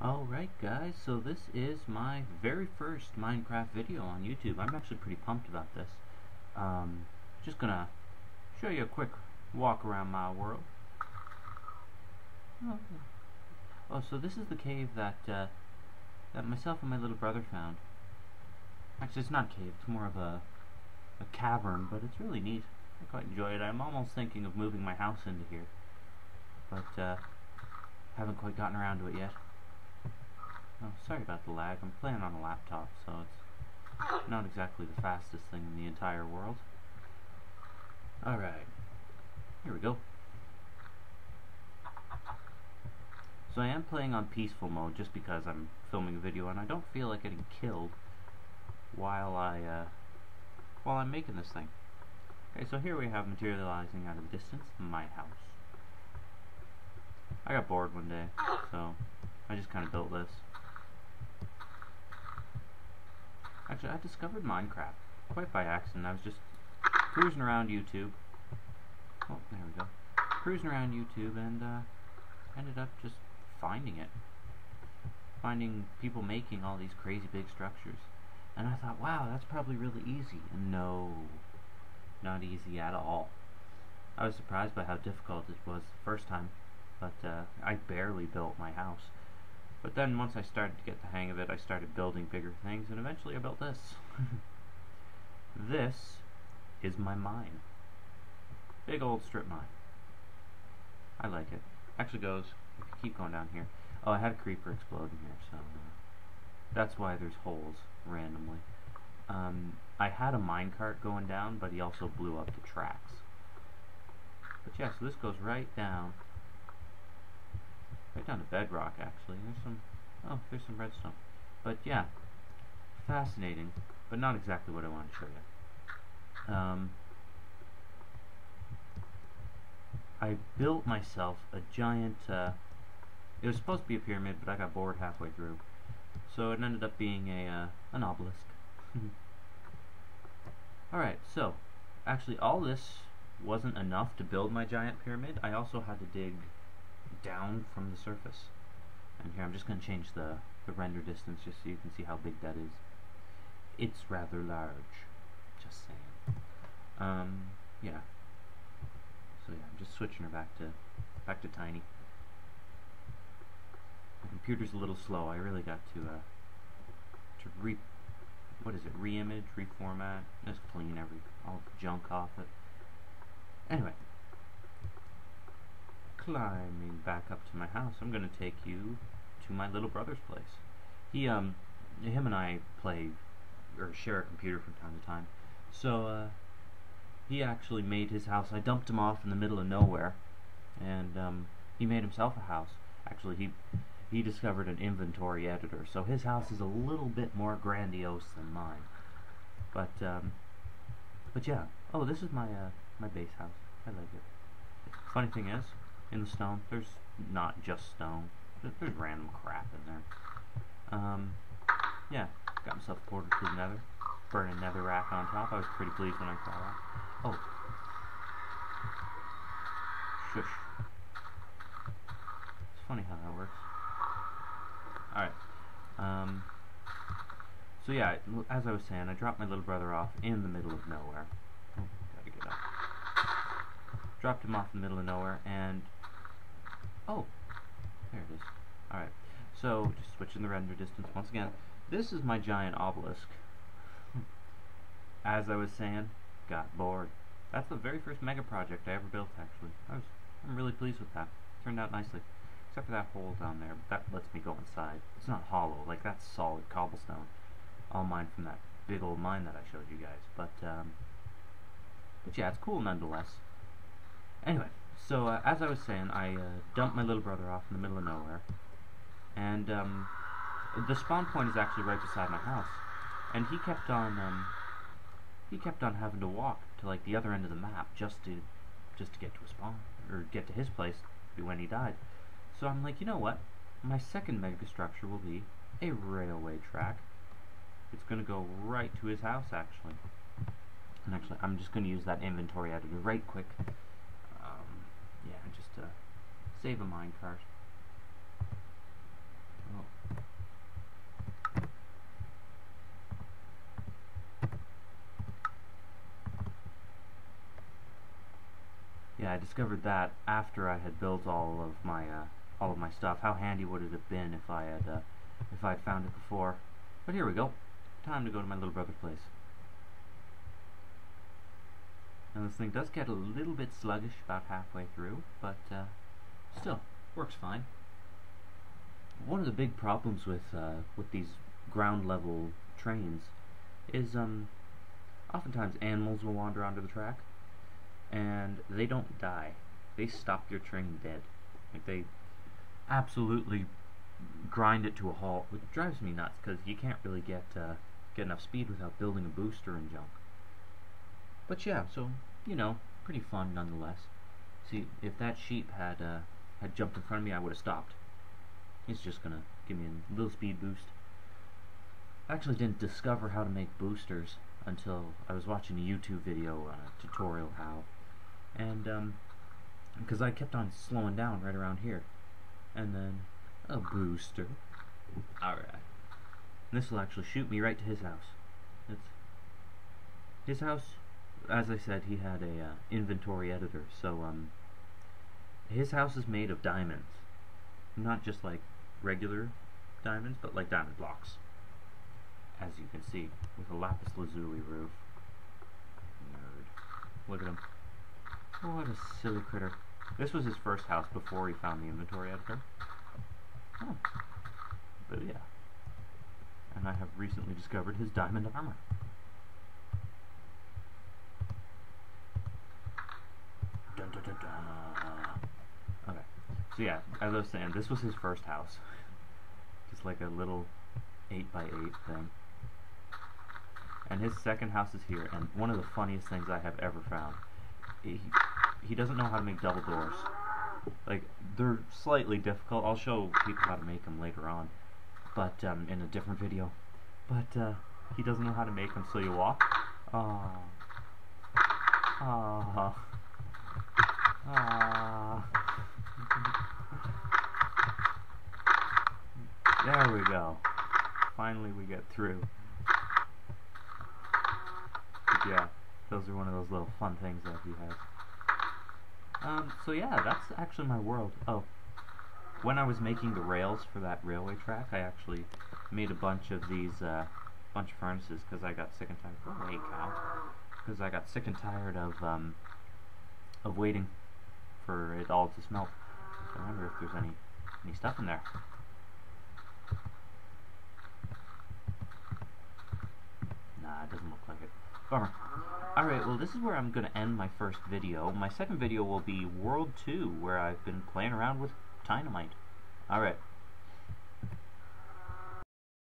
Alright guys, so this is my very first Minecraft video on YouTube. I'm actually pretty pumped about this. Just gonna show you a quick walk around my world. Oh, so this is the cave that myself and my little brother found. Actually, it's not a cave, it's more of a cavern, but it's really neat. I quite enjoy it. I'm almost thinking of moving my house into here, but haven't quite gotten around to it yet. Oh, sorry about the lag. I'm playing on a laptop, so it's not exactly the fastest thing in the entire world. Alright, here we go. So I am playing on peaceful mode just because I'm filming a video and I don't feel like getting killed while I'm making this thing. Okay, so here we have materializing out of the distance my house. I got bored one day, so I just kind of built this. Actually, I discovered Minecraft quite by accident. I was just cruising around YouTube. Oh, there we go. Cruising around YouTube and ended up just finding it. Finding people making all these crazy big structures. And I thought, wow, that's probably really easy. And no, not easy at all. I was surprised by how difficult it was the first time, but I barely built my house. But then once I started to get the hang of it, I started building bigger things, and eventually I built this. This is my mine. Big old strip mine. I like it. Actually goes, if you keep going down here. Oh, I had a creeper explode in here, so that's why there's holes randomly. I had a minecart going down, but he also blew up the tracks. But yeah, so this goes right down to bedrock, actually. There's some redstone. But yeah, fascinating, but not exactly what I wanted to show you. I built myself a giant, it was supposed to be a pyramid, but I got bored halfway through. So it ended up being an obelisk. Alright, so, actually all this wasn't enough to build my giant pyramid. I also had to dig down from the surface. And here I'm just going to change the render distance just so you can see how big that is. It's rather large, just saying. Yeah. So yeah, I'm just switching her back to tiny. The computer's a little slow. I really got to re-image, reformat, just clean all the junk off it. Anyway, climbing back up to my house, I'm gonna take you to my little brother's place. Him and I play or share a computer from time to time. So he actually made his house. I dumped him off in the middle of nowhere, and he made himself a house. Actually, he discovered an inventory editor, so his house is a little bit more grandiose than mine. But yeah. Oh, this is my base house. I like it. Funny thing is, in the stone, there's not just stone. There's random crap in there. Yeah, got myself a portal to the nether. Burning netherrack on top. I was pretty pleased when I saw that. Oh. Shush. It's funny how that works. Alright. So yeah, as I was saying, I dropped my little brother off in the middle of nowhere. Oh, gotta get up. Dropped him off in the middle of nowhere, and oh, there it is. Alright, so just switching the render distance once again. This is my giant obelisk. As I was saying, got bored. That's the very first mega project I ever built, actually. I'm really pleased with that. Turned out nicely. Except for that hole down there, but that lets me go inside. It's not hollow, like that's solid cobblestone. All mined from that big old mine that I showed you guys. But yeah, it's cool nonetheless. Anyway, so as I was saying, I dumped my little brother off in the middle of nowhere, and the spawn point is actually right beside my house, and he kept on having to walk to like the other end of the map just to get to a spawn or get to his place when he died. So I'm like, you know what? My second mega structure will be a railway track. It's going to go right to his house, actually. And actually, I'm just going to use that inventory editor right quick. Yeah, just to save a minecart. Oh, I discovered that after I had built all of my stuff. How handy would it have been if I'd found it before? But here we go. Time to go to my little brother's place. Now this thing does get a little bit sluggish about halfway through, but still works fine. One of the big problems with these ground level trains is oftentimes animals will wander onto the track, and they don't die. They stop your train dead. Like, they absolutely grind it to a halt, which drives me nuts because you can't really get enough speed without building a booster and junk. But yeah, so you know, pretty fun nonetheless. See, if that sheep had jumped in front of me, I would have stopped. It's just gonna give me a little speed boost. I actually didn't discover how to make boosters until I was watching a YouTube video tutorial how, and because I kept on slowing down right around here, and then a booster. Alright. This will actually shoot me right to his house. It's his house. As I said, he had a inventory editor, so his house is made of diamonds. Not just like regular diamonds, but like diamond blocks. As you can see, with a lapis lazuli roof. Nerd. Look at him. What a silly critter. This was his first house before he found the inventory editor. Oh. But yeah. And I have recently discovered his diamond armor. Dun, dun, dun, dun. Okay. So yeah, as I was saying, this was his first house. Just like a little 8x8 thing. And his second house is here, and one of the funniest things I have ever found. He doesn't know how to make double doors. Like, they're slightly difficult. I'll show people how to make them later on, but in a different video. But he doesn't know how to make them, so you walk. Ah. Ah. Ah. There we go. Finally we get through. But yeah, those are one of those little fun things that he has. So yeah, that's actually my world. Oh, when I was making the rails for that railway track, I actually made a bunch of these, bunch of furnaces, because I got sick and tired. Oh, hey, cow. Because I got sick and tired of waiting for it all to smelt. So I wonder if there's any stuff in there. Nah, it doesn't look like it. Bummer. Alright, well this is where I'm going to end my first video. My second video will be World 2, where I've been playing around with dynamite. Alright.